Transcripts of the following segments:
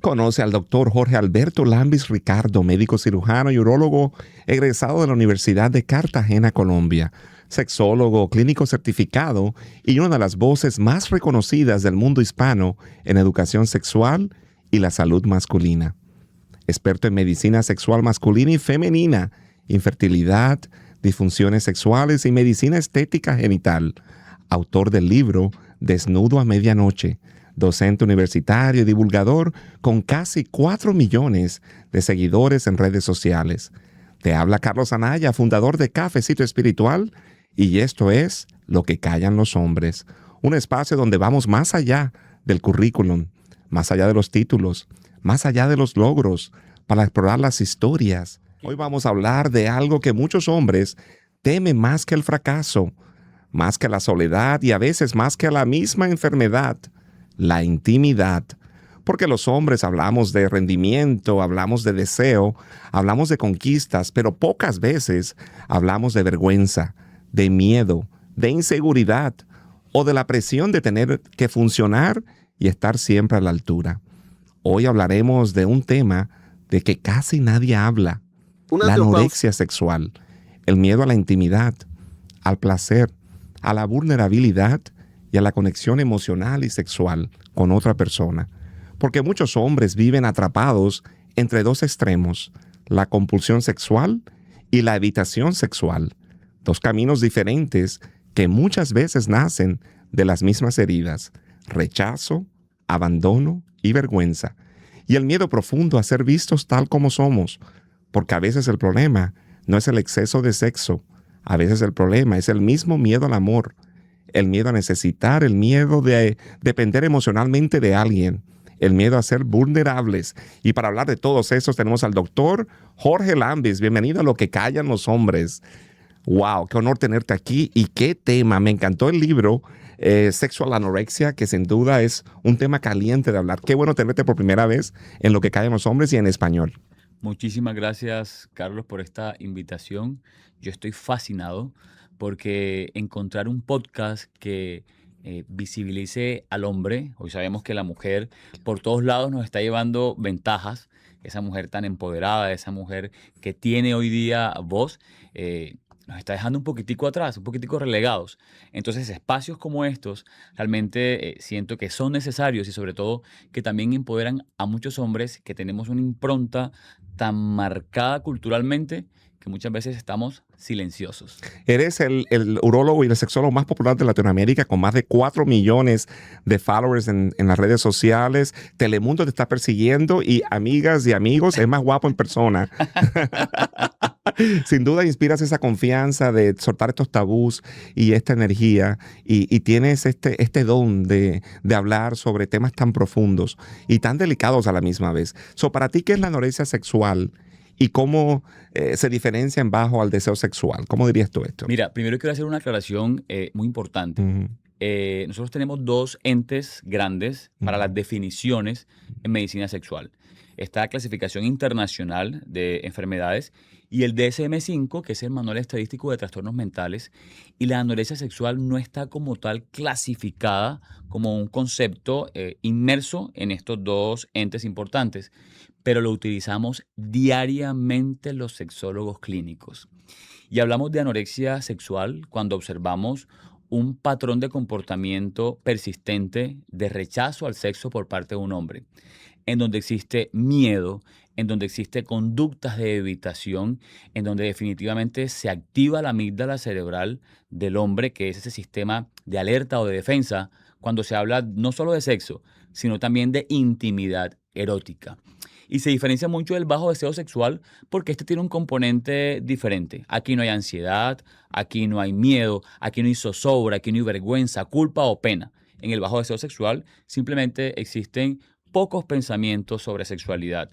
Conoce al doctor Jorge Alberto Lambis Ricardo, médico cirujano y urólogo egresado de la Universidad de Cartagena, Colombia, sexólogo, clínico certificado y una de las voces más reconocidas del mundo hispano en educación sexual y la salud masculina. Experto en medicina sexual masculina y femenina, infertilidad, disfunciones sexuales y medicina estética genital. Autor del libro Desnudo a Medianoche. Docente universitario y divulgador con casi 4 millones de seguidores en redes sociales. Te habla Carlos Anaya, fundador de Cafecito Espiritual, y esto es Lo que callan los hombres, un espacio donde vamos más allá del currículum, más allá de los títulos, más allá de los logros, para explorar las historias. Hoy vamos a hablar de algo que muchos hombres temen más que el fracaso, más que la soledad y a veces más que la misma enfermedad. La intimidad, porque los hombres hablamos de rendimiento, hablamos de deseo, hablamos de conquistas, pero pocas veces hablamos de vergüenza, de miedo, de inseguridad o de la presión de tener que funcionar y estar siempre a la altura. Hoy hablaremos de un tema de que casi nadie habla, la anorexia sexual, el miedo a la intimidad, al placer, a la vulnerabilidad y a la conexión emocional y sexual con otra persona. Porque muchos hombres viven atrapados entre dos extremos, la compulsión sexual y la evitación sexual. Dos caminos diferentes que muchas veces nacen de las mismas heridas, rechazo, abandono y vergüenza. Y el miedo profundo a ser vistos tal como somos. Porque a veces el problema no es el exceso de sexo, a veces el problema es el mismo miedo al amor, el miedo a necesitar, el miedo de depender emocionalmente de alguien, el miedo a ser vulnerables. Y para hablar de todos esos tenemos al doctor Jorge Lambis. Bienvenido a Lo que callan los hombres. ¡Wow! ¡Qué honor tenerte aquí! Y qué tema. Me encantó el libro Sexual Anorexia, que sin duda es un tema caliente de hablar. Qué bueno tenerte por primera vez en Lo que callan los hombres y en español. Muchísimas gracias, Carlos, por esta invitación. Yo estoy fascinado porque encontrar un podcast que visibilice al hombre, hoy sabemos que la mujer por todos lados nos está llevando ventajas, esa mujer tan empoderada, esa mujer que tiene hoy día voz, nos está dejando un poquitico atrás, un poquitico relegados. Entonces, espacios como estos realmente siento que son necesarios y sobre todo que también empoderan a muchos hombres que tenemos una impronta tan marcada culturalmente que muchas veces estamos silenciosos. Eres el urólogo y el sexólogo más popular de Latinoamérica, con más de 4 millones de followers en las redes sociales. Telemundo te está persiguiendo y amigas y amigos, es más guapo en persona. Sin duda inspiras esa confianza de soltar estos tabús y esta energía y tienes este don de hablar sobre temas tan profundos y tan delicados a la misma vez. Para ti, ¿qué es la anorexia sexual y cómo se diferencia en bajo al deseo sexual? ¿Cómo dirías tú esto? Mira, primero quiero hacer una aclaración muy importante. Nosotros tenemos dos entes grandes para las definiciones en medicina sexual. Está la clasificación internacional de enfermedades y el DSM-5, que es el Manual Estadístico de Trastornos Mentales, y la anorexia sexual no está como tal clasificada como un concepto inmerso en estos dos entes importantes, pero lo utilizamos diariamente los sexólogos clínicos. Y hablamos de anorexia sexual cuando observamos un patrón de comportamiento persistente de rechazo al sexo por parte de un hombre, en donde existe miedo, en donde existe conductas de evitación, en donde definitivamente se activa la amígdala cerebral del hombre, que es ese sistema de alerta o de defensa, cuando se habla no solo de sexo, sino también de intimidad erótica. Y se diferencia mucho del bajo deseo sexual porque este tiene un componente diferente. Aquí no hay ansiedad, aquí no hay miedo, aquí no hay zozobra, aquí no hay vergüenza, culpa o pena. En el bajo deseo sexual simplemente existen pocos pensamientos sobre sexualidad,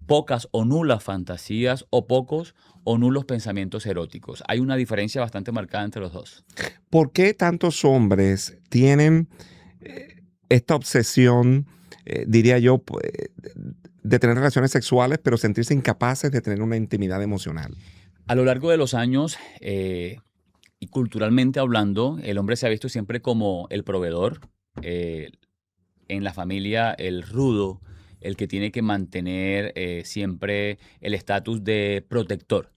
pocas o nulas fantasías o pocos o nulos pensamientos eróticos. Hay una diferencia bastante marcada entre los dos. ¿Por qué tantos hombres tienen esta obsesión, diría yo, de tener relaciones sexuales, pero sentirse incapaces de tener una intimidad emocional? A lo largo de los años, y culturalmente hablando, el hombre se ha visto siempre como el proveedor, en la familia el rudo, el que tiene que mantener siempre el estatus de protector.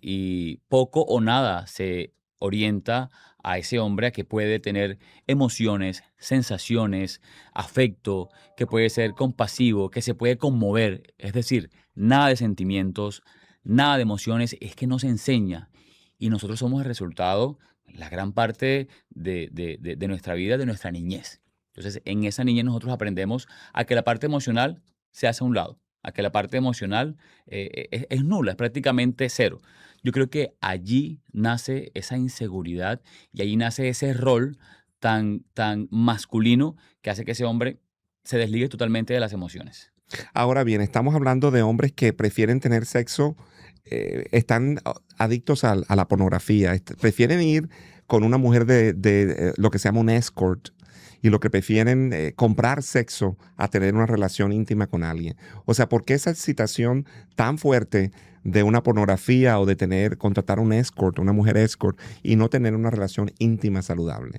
Y poco o nada se orienta a ese hombre a que puede tener emociones, sensaciones, afecto, que puede ser compasivo, que se puede conmover. Es decir, nada de sentimientos, nada de emociones, es que no se enseña. Y nosotros somos el resultado, la gran parte de nuestra vida, de nuestra niñez. Entonces, en esa niñez nosotros aprendemos a que la parte emocional se hace a un lado, a que la parte emocional es nula, es prácticamente cero. Yo creo que allí nace esa inseguridad y allí nace ese rol tan masculino que hace que ese hombre se desligue totalmente de las emociones. Ahora bien, estamos hablando de hombres que prefieren tener sexo, están adictos a la pornografía, prefieren ir con una mujer de lo que se llama un escort y lo que prefieren comprar sexo a tener una relación íntima con alguien. O sea, ¿por qué esa excitación tan fuerte de una pornografía o de contratar un escort, una mujer escort y no tener una relación íntima saludable?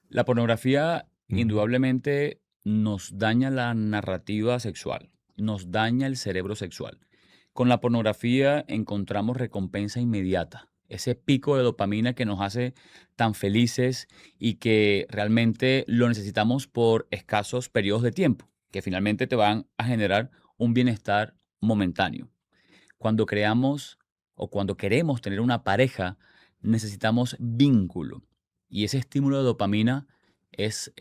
La pornografía Ujú. indudablemente nos daña la narrativa sexual, nos daña el cerebro sexual. Con la pornografía encontramos recompensa inmediata, ese pico de dopamina que nos hace tan felices y que realmente lo necesitamos por escasos periodos de tiempo, que finalmente te van a generar un bienestar momentáneo. Cuando creamos o cuando queremos tener una pareja, necesitamos vínculo. Y ese estímulo de dopamina ese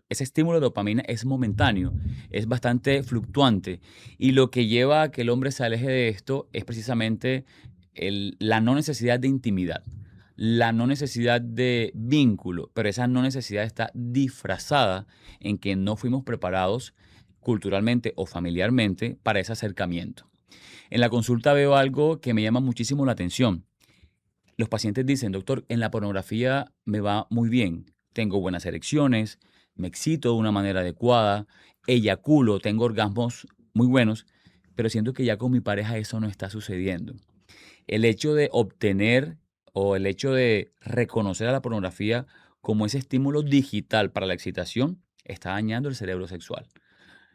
estímulo de dopamina es momentáneo, es bastante fluctuante. Y lo que lleva a que el hombre se aleje de esto es precisamente la no necesidad de intimidad, la no necesidad de vínculo, pero esa no necesidad está disfrazada en que no fuimos preparados culturalmente o familiarmente para ese acercamiento. En la consulta veo algo que me llama muchísimo la atención. Los pacientes dicen, doctor, en la pornografía me va muy bien, tengo buenas erecciones, me excito de una manera adecuada, eyaculo, tengo orgasmos muy buenos, pero siento que ya con mi pareja eso no está sucediendo. El hecho de obtener o el hecho de reconocer a la pornografía como ese estímulo digital para la excitación está dañando el cerebro sexual.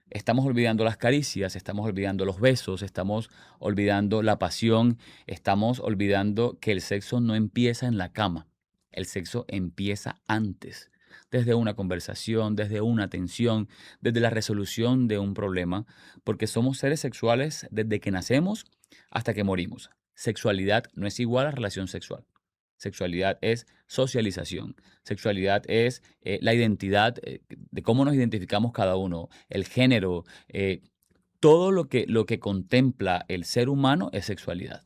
Estamos olvidando las caricias, estamos olvidando los besos, estamos olvidando la pasión, estamos olvidando que el sexo no empieza en la cama, el sexo empieza antes, desde una conversación, desde una atención, desde la resolución de un problema, porque somos seres sexuales desde que nacemos hasta que morimos. Sexualidad no es igual a relación sexual. Sexualidad es socialización. Sexualidad es la identidad de cómo nos identificamos cada uno, el género, todo lo que contempla el ser humano es sexualidad.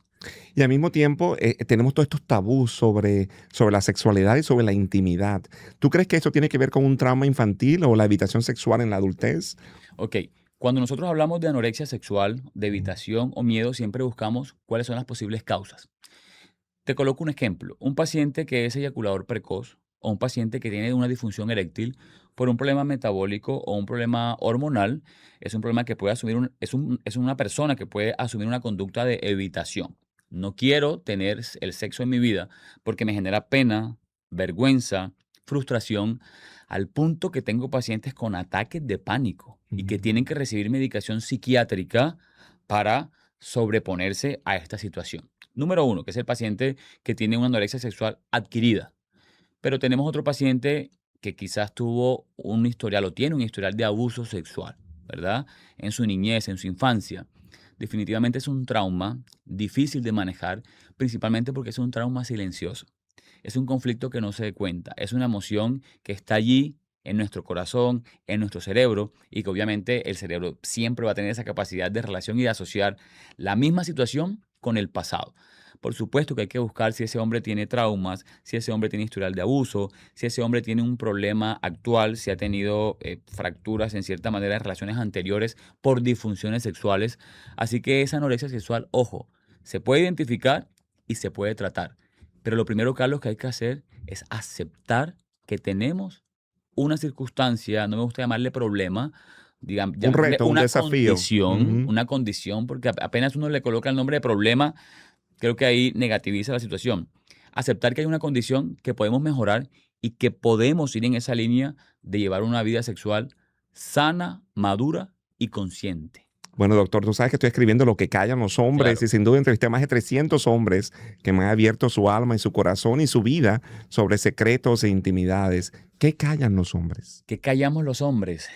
Y al mismo tiempo tenemos todos estos tabús sobre la sexualidad y sobre la intimidad. ¿Tú crees que eso tiene que ver con un trauma infantil o la evitación sexual en la adultez? Ok, cuando nosotros hablamos de anorexia sexual, de evitación o miedo, siempre buscamos cuáles son las posibles causas. Te coloco un ejemplo. Un paciente que es eyaculador precoz o un paciente que tiene una disfunción eréctil por un problema metabólico o un problema hormonal, es un problema que puede asumir, es una persona que puede asumir una conducta de evitación. No quiero tener el sexo en mi vida porque me genera pena, vergüenza, frustración, al punto que tengo pacientes con ataques de pánico y que Ujú. tienen que recibir medicación psiquiátrica para sobreponerse a esta situación. Número uno, que es el paciente que tiene una anorexia sexual adquirida. Pero tenemos otro paciente que quizás tuvo un historial o tiene un historial de abuso sexual, ¿verdad? En su niñez, en su infancia. Definitivamente es un trauma difícil de manejar, principalmente porque es un trauma silencioso. Es un conflicto que no se dé cuenta. Es una emoción que está allí en nuestro corazón, en nuestro cerebro, y que obviamente el cerebro siempre va a tener esa capacidad de relación y de asociar la misma situación con el pasado. Por supuesto que hay que buscar si ese hombre tiene traumas, si ese hombre tiene historial de abuso, si ese hombre tiene un problema actual, si ha tenido fracturas en cierta manera en relaciones anteriores por disfunciones sexuales. Así que esa anorexia sexual, ojo, se puede identificar y se puede tratar. Pero lo primero, Carlos, que hay que hacer es aceptar que tenemos una circunstancia, no me gusta llamarle problema, Un llamémosle reto, un desafío. Ujú. una condición, porque apenas uno le coloca el nombre de problema, creo que ahí negativiza la situación. Aceptar que hay una condición que podemos mejorar y que podemos ir en esa línea de llevar una vida sexual sana, madura y consciente. Bueno, doctor, tú sabes que estoy escribiendo Lo que callan los hombres Claro. y sin duda entrevisté a más de 300 hombres que me han abierto su alma y su corazón y su vida sobre secretos e intimidades. ¿Qué callan los hombres? ¿Qué callamos los hombres?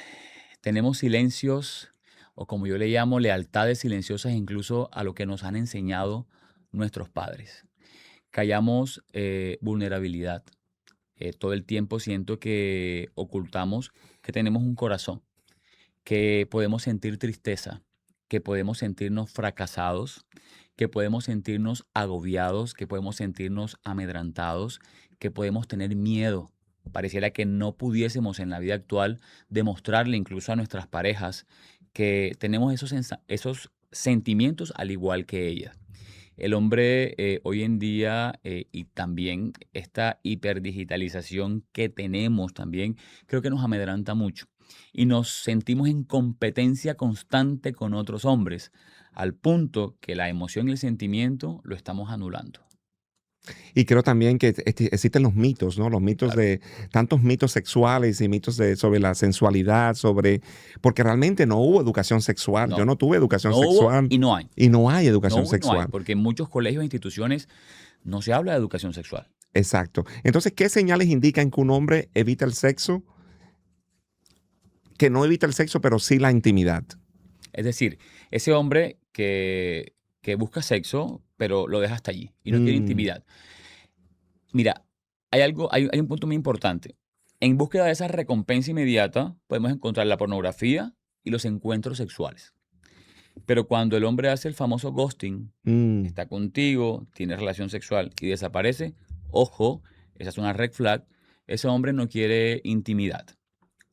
Tenemos silencios, o como yo le llamo, lealtades silenciosas incluso a lo que nos han enseñado nuestros padres. Callamos vulnerabilidad. Todo el tiempo siento que ocultamos que tenemos un corazón, que podemos sentir tristeza, que podemos sentirnos fracasados, que podemos sentirnos agobiados, que podemos sentirnos amedrantados, que podemos tener miedo. Pareciera que no pudiésemos en la vida actual demostrarle incluso a nuestras parejas que tenemos esos sentimientos al igual que ellas. El hombre hoy en día y también esta hiperdigitalización que tenemos también, creo que nos amedranta mucho y nos sentimos en competencia constante con otros hombres, al punto que la emoción y el sentimiento lo estamos anulando. Y creo también que existen los mitos, ¿no? Los mitos Claro. de tantos mitos sexuales y mitos sobre la sensualidad, porque realmente no hubo educación sexual. Yo No, no tuve educación no hubo sexual y no hay. y no hay No educación hubo y no hay, sexual. porque en muchos colegios e instituciones no se habla de educación sexual. Exacto. Entonces, ¿qué señales indican que un hombre evita el sexo? Que no evita el sexo, pero sí la intimidad. Es decir, ese hombre que busca sexo, pero lo deja hasta allí y no quiere Mm, intimidad. Mira, hay un punto muy importante. En búsqueda de esa recompensa inmediata, podemos encontrar la pornografía y los encuentros sexuales. Pero cuando el hombre hace el famoso ghosting, mm, está contigo, tiene relación sexual y desaparece, ojo, esa es una red flag, ese hombre no quiere intimidad.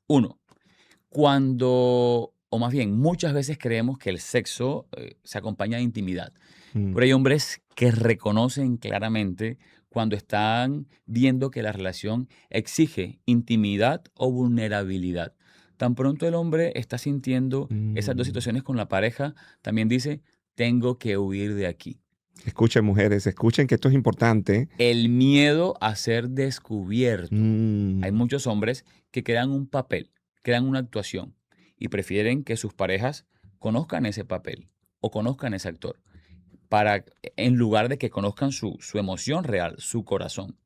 Uno, o más bien, muchas veces creemos que el sexo se acompaña de intimidad. mm. Pero hay hombres que reconocen claramente cuando están viendo que la relación exige intimidad o vulnerabilidad. Tan pronto el hombre está sintiendo esas dos Mm. situaciones con la pareja, también dice, tengo que huir de aquí. Escuchen, mujeres, escuchen que esto es importante. El miedo a ser descubierto. Hay Mm, muchos hombres que crean un papel, crean una actuación y prefieren que sus parejas conozcan ese papel o conozcan ese actor en lugar de que conozcan su emoción real, su corazón.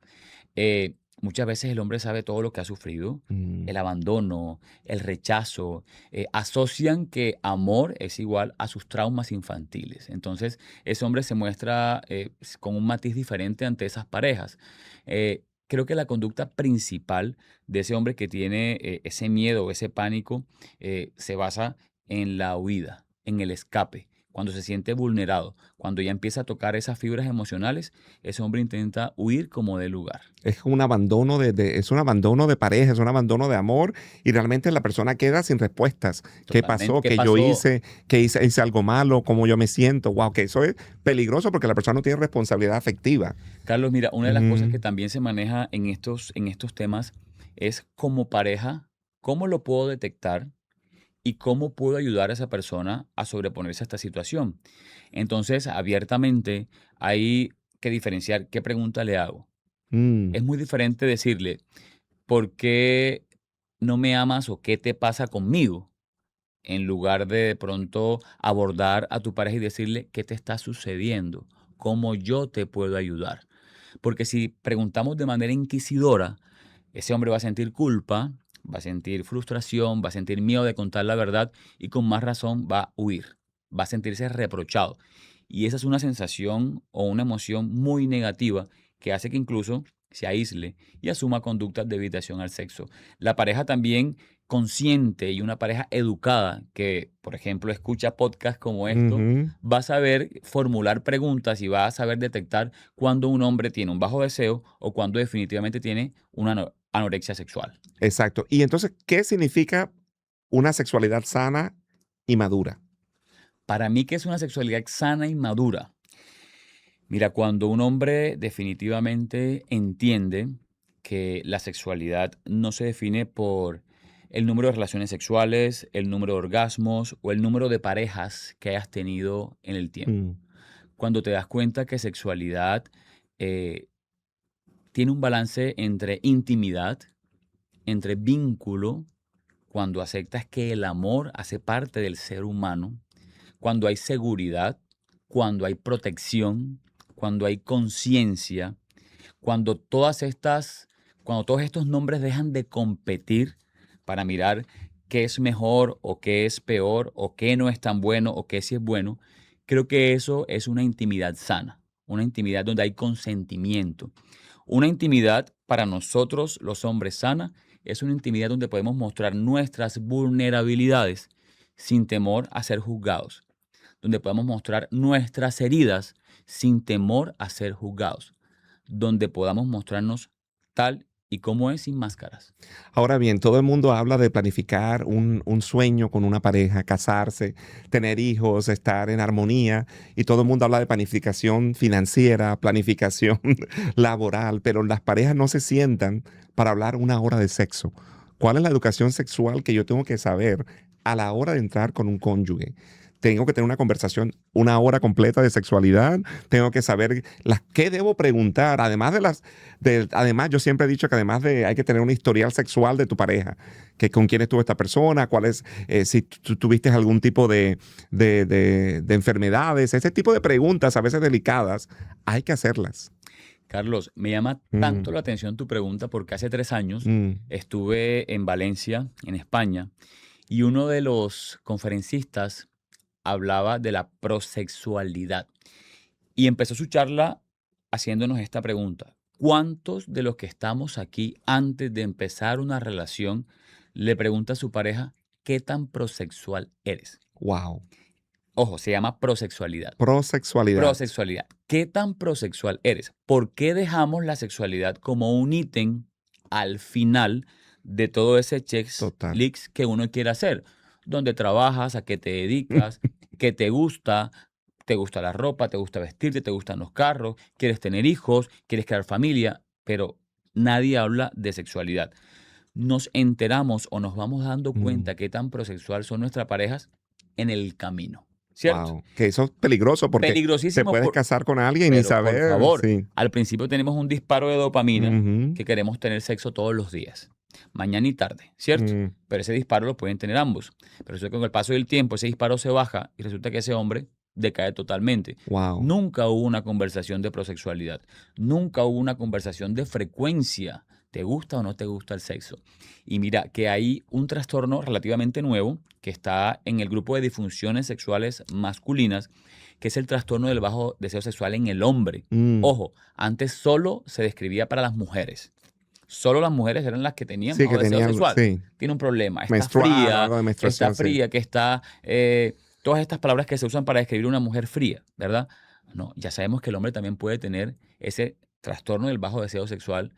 Muchas veces el hombre sabe todo lo que ha sufrido, mm. el abandono, el rechazo, asocian que amor es igual a sus traumas infantiles. Entonces, ese hombre se muestra con un matiz diferente ante esas parejas. Creo que la conducta principal de ese hombre que tiene ese miedo, ese pánico, se basa en la huida, en el escape. Cuando se siente vulnerado, cuando ya empieza a tocar esas fibras emocionales, ese hombre intenta huir como de lugar. Es un abandono es un abandono de pareja, es un abandono de amor y realmente la persona queda sin respuestas. ¿Qué Totalmente. pasó? ¿Qué ¿Qué yo pasó? hice? ¿Qué hice algo malo? ¿Cómo yo me siento? Wow, que eso es peligroso porque la persona no tiene responsabilidad afectiva. Carlos, mira, una de las cosas Ujú, que también se maneja en estos temas es como pareja, cómo lo puedo detectar y cómo puedo ayudar a esa persona a sobreponerse a esta situación. Entonces, abiertamente hay que diferenciar qué pregunta le hago. mm, Es muy diferente decirle, ¿por qué no me amas o qué te pasa conmigo? En lugar de pronto abordar a tu pareja y decirle qué te está sucediendo, cómo yo te puedo ayudar. Porque si preguntamos de manera inquisidora, ese hombre va a sentir culpa, va a sentir frustración, va a sentir miedo de contar la verdad y con más razón va a huir, va a sentirse reprochado. Y esa es una sensación o una emoción muy negativa que hace que incluso se aísle y asuma conductas de evitación al sexo. La pareja también consciente y una pareja educada que, por ejemplo, escucha podcasts como esto, ujú. va a saber formular preguntas y va a saber detectar cuando un hombre tiene un bajo deseo o cuando definitivamente tiene una anorexia sexual. Exacto. Y entonces, ¿qué significa una sexualidad sana y madura? Para mí, ¿que es una sexualidad sana y madura? Mira, cuando un hombre definitivamente entiende que la sexualidad no se define por el número de relaciones sexuales, el número de orgasmos o el número de parejas que hayas tenido en el tiempo. Mm, Cuando te das cuenta que sexualidad eh, tiene un balance entre intimidad, entre vínculo, cuando aceptas que el amor hace parte del ser humano, cuando hay seguridad, cuando hay protección, cuando hay conciencia, cuando cuando todos estos nombres dejan de competir para mirar qué es mejor o qué es peor o qué no es tan bueno o qué sí es bueno, creo que eso es una intimidad sana, una intimidad donde hay consentimiento. Una intimidad para nosotros los hombres sana es una intimidad donde podemos mostrar nuestras vulnerabilidades sin temor a ser juzgados, donde podemos mostrar nuestras heridas sin temor a ser juzgados, donde podamos mostrarnos tal y como es sin máscaras. Ahora bien, todo el mundo habla de planificar un sueño con una pareja, casarse, tener hijos, estar en armonía, y todo el mundo habla de planificación financiera, planificación laboral, pero las parejas no se sientan para hablar una hora de sexo. ¿Cuál es la educación sexual que yo tengo que saber a la hora de entrar con un cónyuge? Tengo que tener una conversación, una hora completa de sexualidad. Tengo que saber qué debo preguntar. Además, yo siempre he dicho que hay que tener un historial sexual de tu pareja, que con quién estuvo esta persona, si tú tuviste algún tipo de enfermedades, ese tipo de preguntas, a veces delicadas, hay que hacerlas. Carlos, me llama tanto la atención tu pregunta porque hace 3 años estuve en Valencia, en España, y uno de los conferencistas hablaba de la prosexualidad y empezó su charla haciéndonos esta pregunta: ¿cuántos de los que estamos aquí antes de empezar una relación le pregunta a su pareja qué tan prosexual eres? Wow. Ojo, se llama prosexualidad. Prosexualidad. Prosexualidad. ¿Qué tan prosexual eres? ¿Por qué dejamos la sexualidad como un ítem al final de todo ese checklist que uno quiere hacer? ¿Dónde trabajas? ¿A qué te dedicas? ¿Qué te gusta? ¿Te gusta la ropa? ¿Te gusta vestirte? ¿Te gustan los carros? ¿Quieres tener hijos? ¿Quieres crear familia? Pero nadie habla de sexualidad. Nos enteramos o nos vamos dando cuenta qué tan prosexual son nuestras parejas en el camino. ¿Cierto? Wow. Que eso es peligroso porque te puedes casar con alguien y saber. Por favor, sí. Al principio tenemos un disparo de dopamina que queremos tener sexo todos los días, mañana y tarde, ¿cierto? Pero ese disparo lo pueden tener ambos. Pero eso, con el paso del tiempo, ese disparo se baja y resulta que ese hombre decae totalmente. Wow. Nunca hubo una conversación de prosexualidad. Nunca hubo una conversación de frecuencia. ¿Te gusta o no te gusta el sexo? Y mira que hay un trastorno relativamente nuevo que está en el grupo de disfunciones sexuales masculinas, que es el trastorno del bajo deseo sexual en el hombre. Ojo, antes solo se describía para las mujeres. Solo las mujeres eran las que tenían bajo deseo sexual. Sí. Tiene un problema. Está menstrual, fría, algo de menstruación, está fría, que está... todas estas palabras que se usan para describir una mujer fría, ¿verdad? No, ya sabemos que el hombre también puede tener ese trastorno del bajo deseo sexual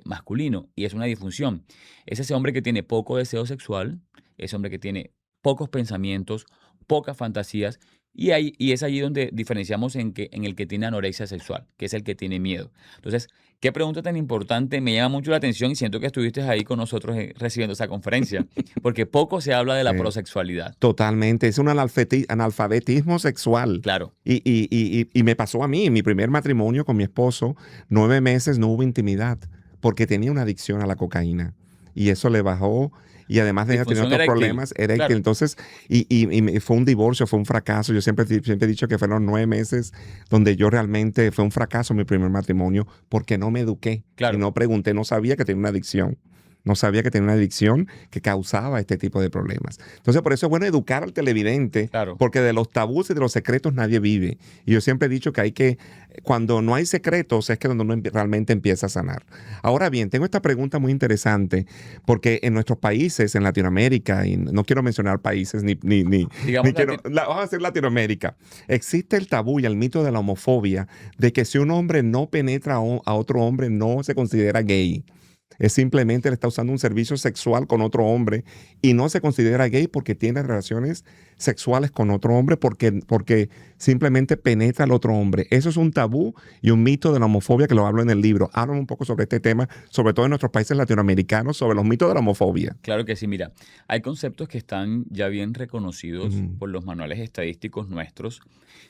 masculino, y es una disfunción. Es ese hombre que tiene poco deseo sexual, ese hombre que tiene pocos pensamientos, pocas fantasías, y es allí donde diferenciamos en el que tiene anorexia sexual, que es el que tiene miedo. Entonces, qué pregunta tan importante, me llama mucho la atención y siento que estuviste ahí con nosotros recibiendo esa conferencia, porque poco se habla de la prosexualidad. Totalmente, es un analfabetismo sexual. Claro. Y me pasó a mí, en mi primer matrimonio con mi esposo, 9 meses no hubo intimidad, porque tenía una adicción a la cocaína, y eso le bajó. Y además de tener otros problemas, era claro. Entonces, fue un divorcio, fue un fracaso. Yo siempre he dicho que fueron 9 meses donde yo realmente fue un fracaso mi primer matrimonio porque no me eduqué. Claro. Y no pregunté, no sabía que tenía una adicción. No sabía que tenía una adicción que causaba este tipo de problemas. Entonces, por eso es bueno educar al televidente, claro, porque de los tabús y de los secretos nadie vive. Y yo siempre he dicho que cuando no hay secretos, es que donde uno realmente empieza a sanar. Ahora bien, tengo esta pregunta muy interesante, porque en nuestros países, en Latinoamérica, y no quiero mencionar países vamos a decir Latinoamérica, existe el tabú y el mito de la homofobia, de que si un hombre no penetra a otro hombre, no se considera gay. Es simplemente él está usando un servicio sexual con otro hombre y no se considera gay porque tiene relaciones sexuales con otro hombre, porque simplemente penetra al otro hombre. Eso es un tabú y un mito de la homofobia que lo hablo en el libro. Hablo un poco sobre este tema, sobre todo en nuestros países latinoamericanos, sobre los mitos de la homofobia. Claro que sí, mira, hay conceptos que están ya bien reconocidos por los manuales estadísticos nuestros.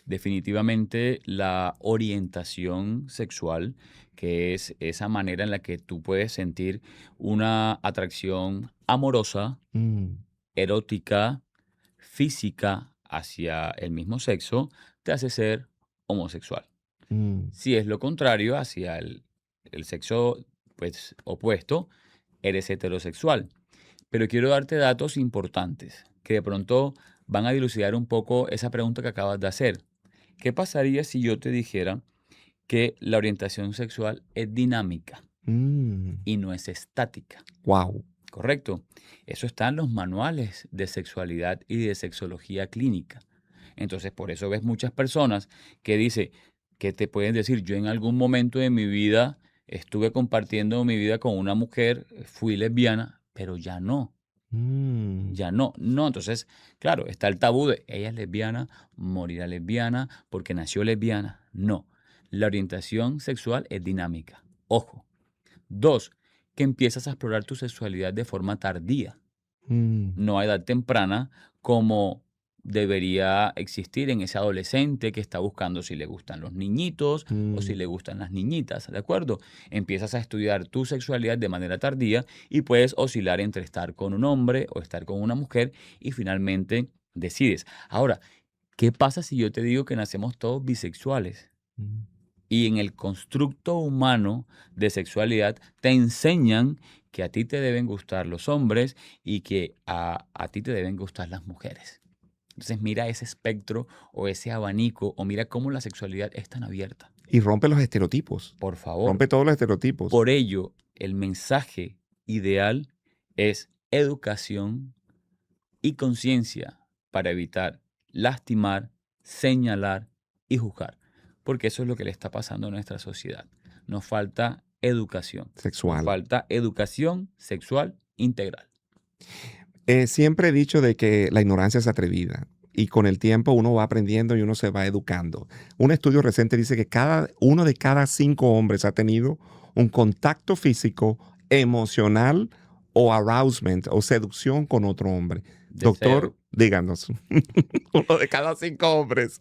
Definitivamente la orientación sexual, que es esa manera en la que tú puedes sentir una atracción amorosa, Mm, erótica, física hacia el mismo sexo, te hace ser homosexual. mm, Si es lo contrario, hacia el sexo pues, opuesto, eres heterosexual. Pero quiero darte datos importantes que de pronto van a dilucidar un poco esa pregunta que acabas de hacer. ¿Qué pasaría si yo te dijera que la orientación sexual es dinámica mm. y no es estática? Wow. Correcto. Eso está en los manuales de sexualidad y de sexología clínica. Entonces, por eso ves muchas personas que dice que te pueden decir, yo en algún momento de mi vida estuve compartiendo mi vida con una mujer, fui lesbiana, pero ya no. Mm, Ya no, no, entonces, claro, está el tabú de ella es lesbiana, morirá lesbiana porque nació lesbiana. No, la orientación sexual es dinámica. Ojo. Dos, que empiezas a explorar tu sexualidad de forma tardía, mm, no a edad temprana, como debería existir en ese adolescente que está buscando si le gustan los niñitos o si mm. le gustan las niñitas, ¿de acuerdo? Empiezas a estudiar tu sexualidad de manera tardía y puedes oscilar entre estar con un hombre o estar con una mujer y finalmente decides. Ahora, ¿qué pasa si yo te digo que nacemos todos bisexuales? Mm. Y en el constructo humano de sexualidad te enseñan que a ti te deben gustar los hombres y que a ti te deben gustar las mujeres. Entonces mira ese espectro o ese abanico o mira cómo la sexualidad es tan abierta. Y rompe los estereotipos. Por favor. Rompe todos los estereotipos. Por ello, el mensaje ideal es educación y conciencia para evitar lastimar, señalar y juzgar, porque eso es lo que le está pasando a nuestra sociedad. Nos falta educación, nos Sexual. falta educación sexual integral. Siempre he dicho de que la ignorancia es atrevida y con el tiempo uno va aprendiendo y uno se va educando. Un estudio reciente dice que uno de cada 5 hombres ha tenido un contacto físico, emocional o arousement o seducción con otro hombre. Deseo. Doctor, díganos, uno de cada 5 hombres.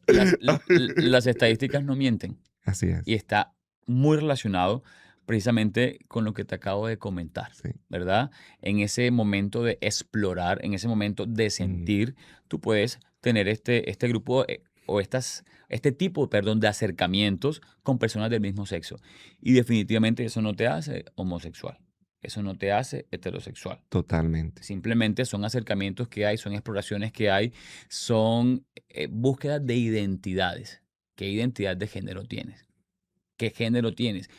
Las estadísticas no mienten Así y es, está muy relacionado precisamente con lo que te acabo de comentar, sí. ¿verdad? En ese momento de explorar, en ese momento de Mm, sentir, tú puedes tener este grupo o este tipo, perdón, de acercamientos con personas del mismo sexo. Y definitivamente eso no te hace homosexual, eso no te hace heterosexual. totalmente. Simplemente son acercamientos que hay, son exploraciones que hay, son búsquedas de identidades. ¿Qué identidad de género tienes? ¿Qué género tienes?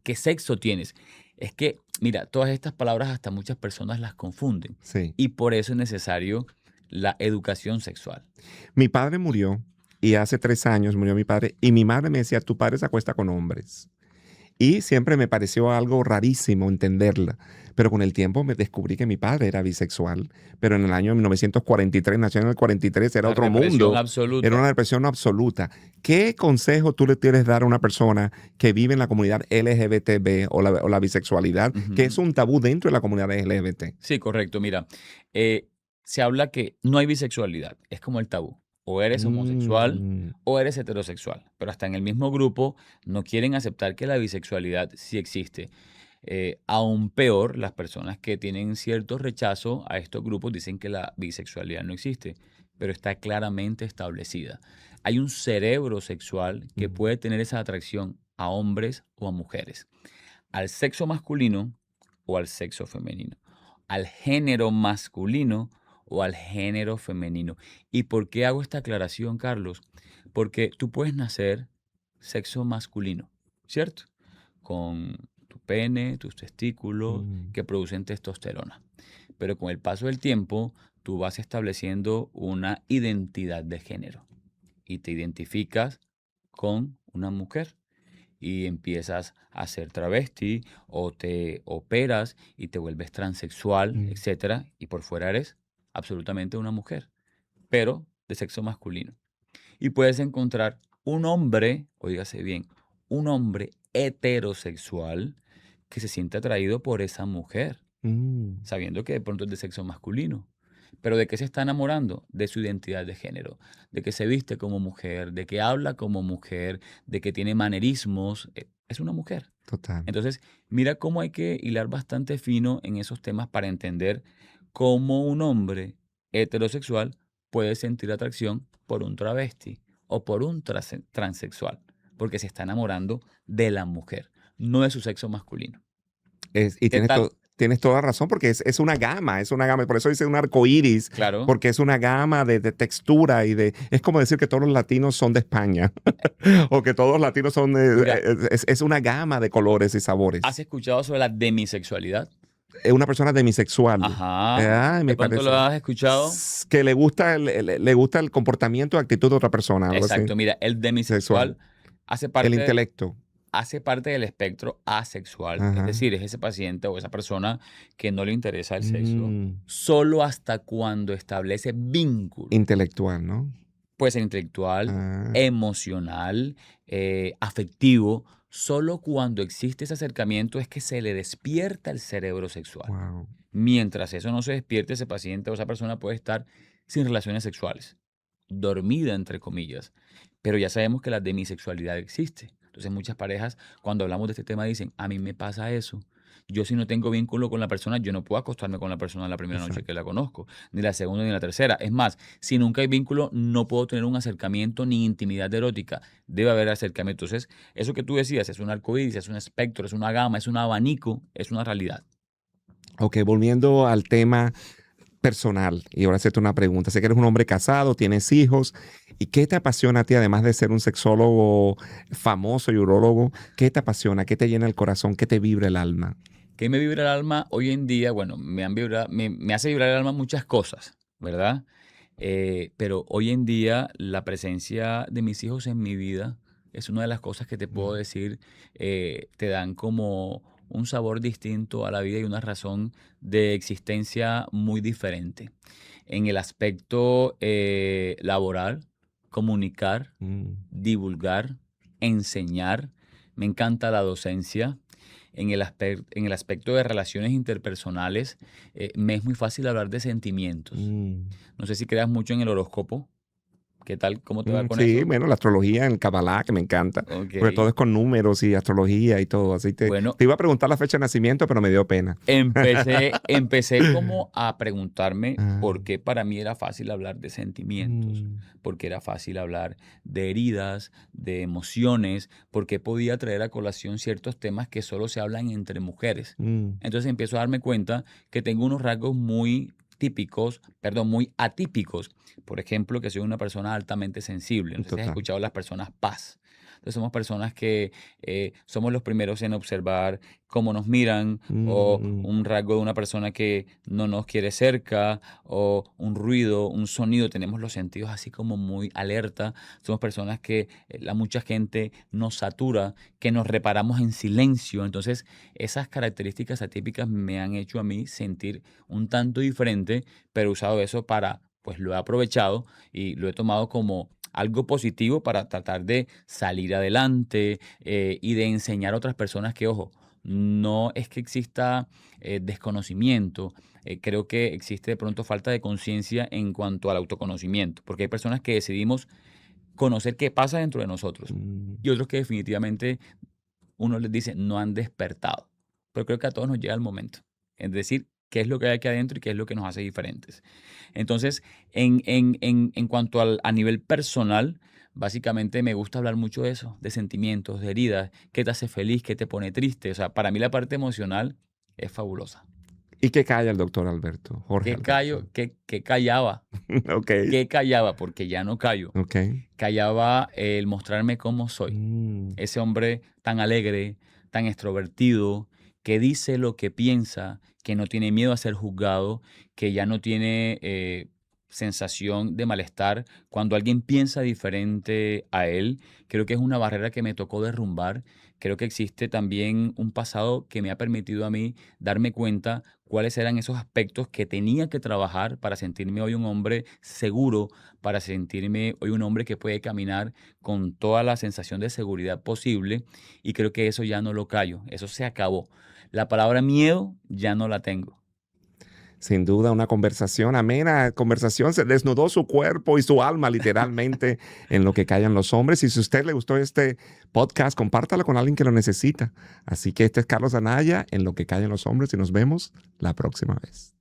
¿Qué sexo tienes? Es que, mira, todas estas palabras hasta muchas personas las confunden Sí. y por eso es necesario la educación sexual. Mi padre murió y hace 3 años murió mi padre y mi madre me decía, tu padre se acuesta con hombres. Y siempre me pareció algo rarísimo entenderla. Pero con el tiempo me descubrí que mi padre era bisexual. Pero en el año 1943, nació en el 43, era La otro represión mundo. Era absoluta. una depresión absoluta. ¿Qué consejo tú le quieres dar a una persona que vive en la comunidad LGBTB o la bisexualidad, que es Ujú. un tabú dentro de la comunidad LGBT? Sí, correcto. Mira, eh, se habla que no hay bisexualidad, es como el tabú. O eres homosexual Mm, o eres heterosexual, pero hasta en el mismo grupo no quieren aceptar que la bisexualidad sí existe. Aún peor, las personas que tienen cierto rechazo a estos grupos dicen que la bisexualidad no existe, pero está claramente establecida. Hay un cerebro sexual que mm, puede tener esa atracción a hombres o a mujeres, al sexo masculino o al sexo femenino, al género masculino o al género femenino. ¿Y por qué hago esta aclaración, Carlos? Porque tú puedes nacer sexo masculino, ¿cierto? Con tu pene, tus testículos, mm, que producen testosterona. Pero con el paso del tiempo, tú vas estableciendo una identidad de género y te identificas con una mujer y empiezas a ser travesti o te operas y te vuelves transexual, mm, etcétera, y por fuera eres absolutamente una mujer, pero de sexo masculino. Y puedes encontrar un hombre, oígase bien, un hombre heterosexual que se siente atraído por esa mujer, mm. sabiendo que de pronto es de sexo masculino. Pero ¿de qué se está enamorando? De su identidad de género, de que se viste como mujer, de que habla como mujer, de que tiene manerismos. es una mujer. Total. Entonces, mira cómo hay que hilar bastante fino en esos temas para entender cómo un hombre heterosexual puede sentir atracción por un travesti o por un transexual, porque se está enamorando de la mujer, no de su sexo masculino. Y ¿Qué tal? tienes toda razón, porque es una gama, por eso dice un arco iris, Claro, porque es una gama de textura es como decir que todos los latinos son de España, o que todos los latinos son, mira, es una gama de colores y ¿has sabores. escuchado sobre la demisexualidad? Es una persona demisexual, Ajá, de me pronto lo parece, has escuchado. que le gusta el comportamiento o actitud de otra persona, algo así, Exacto, mira, el sexual. demisexual hace El parte intelecto. hace parte del espectro asexual, es Ajá. decir, es ese paciente o esa persona que no le interesa el sexo Mm, solo hasta cuando establece vínculo. intelectual, ¿no? Puede ser intelectual, Ah, emocional, afectivo. Solo cuando existe ese acercamiento es que se le despierta el cerebro sexual. wow. Mientras eso no se despierte, ese paciente o esa persona puede estar sin relaciones sexuales, dormida, entre comillas. Pero ya sabemos que la demisexualidad existe. Entonces muchas parejas, cuando hablamos de este tema, dicen, a mí me pasa eso. Yo si no tengo vínculo con la persona, yo no puedo acostarme con la persona la primera noche que Exacto. la conozco, ni la segunda ni la tercera. Es más, si nunca hay vínculo, no puedo tener un acercamiento ni intimidad erótica. Debe haber acercamiento. Entonces, eso que tú decías es un arcoíris, es un espectro, es una gama, es un abanico, es una realidad. Ok, volviendo al tema personal, y ahora hacerte una pregunta. Sé que eres un hombre casado, tienes hijos, ¿y qué te apasiona a ti, además de ser un sexólogo famoso y urólogo? ¿Qué te apasiona? ¿Qué te llena el corazón? ¿Qué te vibra el alma? ¿Qué me vibra el alma hoy en día? Bueno, me hace vibrar el alma muchas cosas, ¿verdad? Pero hoy en día la presencia de mis hijos en mi vida es una de las cosas que te puedo Mm, decir, te dan como un sabor distinto a la vida y una razón de existencia muy diferente. En el aspecto laboral, comunicar, mm, divulgar, enseñar, me encanta la docencia. En el aspecto de relaciones interpersonales, me es muy fácil hablar de sentimientos. mm. No sé si creas mucho en el horóscopo. ¿Qué tal? ¿Cómo te va con Sí, eso? bueno, la astrología, el Kabbalah, que me encanta, Ok. porque todo es con números y astrología y todo. Así Bueno, te iba a preguntar la fecha de nacimiento, pero me dio pena. empecé como a preguntarme Ah, por qué para mí era fácil hablar de sentimientos, mm, porque era fácil hablar de heridas, de emociones, porque podía traer a colación ciertos temas que solo se hablan entre mujeres. mm, Entonces empiezo a darme cuenta que tengo unos rasgos muy típicos, perdón, muy atípicos. Por ejemplo, que soy una persona altamente sensible. No sé si has total. escuchado las personas paz. Entonces somos personas que somos los primeros en observar cómo nos miran o Mm, un rasgo de una persona que no nos quiere cerca o un ruido, un sonido. Tenemos los sentidos así como muy alerta. Somos personas que la mucha gente nos satura, que nos reparamos en silencio. Entonces esas características atípicas me han hecho a mí sentir un tanto diferente, pero he usado eso para, pues lo he aprovechado y lo he tomado como algo positivo para tratar de salir adelante y de enseñar a otras personas que, ojo, no es que exista desconocimiento, creo que existe de pronto falta de conciencia en cuanto al autoconocimiento, porque hay personas que decidimos conocer qué pasa dentro de nosotros mm. y otros que definitivamente uno les dice no han despertado, pero creo que a todos nos llega el momento, es decir, qué es lo que hay aquí adentro y qué es lo que nos hace diferentes. Entonces, en cuanto a nivel personal, básicamente me gusta hablar mucho de eso, de sentimientos, de heridas, qué te hace feliz, qué te pone triste. O sea, para mí la parte emocional es fabulosa. ¿Y qué calla el doctor Alberto? Jorge ¿Qué Alberto. callo? ¿Qué callaba? Ok, ¿Qué callaba? Porque ya no callo. ok. Callaba el mostrarme cómo soy. Mm, Ese hombre tan alegre, tan extrovertido, que dice lo que piensa, que no tiene miedo a ser juzgado, que ya no tiene sensación de malestar cuando alguien piensa diferente a él. Creo que es una barrera que me tocó derrumbar. Creo que existe también un pasado que me ha permitido a mí darme cuenta cuáles eran esos aspectos que tenía que trabajar para sentirme hoy un hombre seguro, para sentirme hoy un hombre que puede caminar con toda la sensación de seguridad posible y creo que eso ya no lo callo, eso se acabó. La palabra miedo ya no la tengo. Sin duda, una conversación amena, conversación, se desnudó su cuerpo y su alma literalmente en lo que callan los hombres. Y si a usted le gustó este podcast, compártalo con alguien que lo necesita. Así que este es Carlos Anaya en Lo que callan los hombres y nos vemos la próxima vez.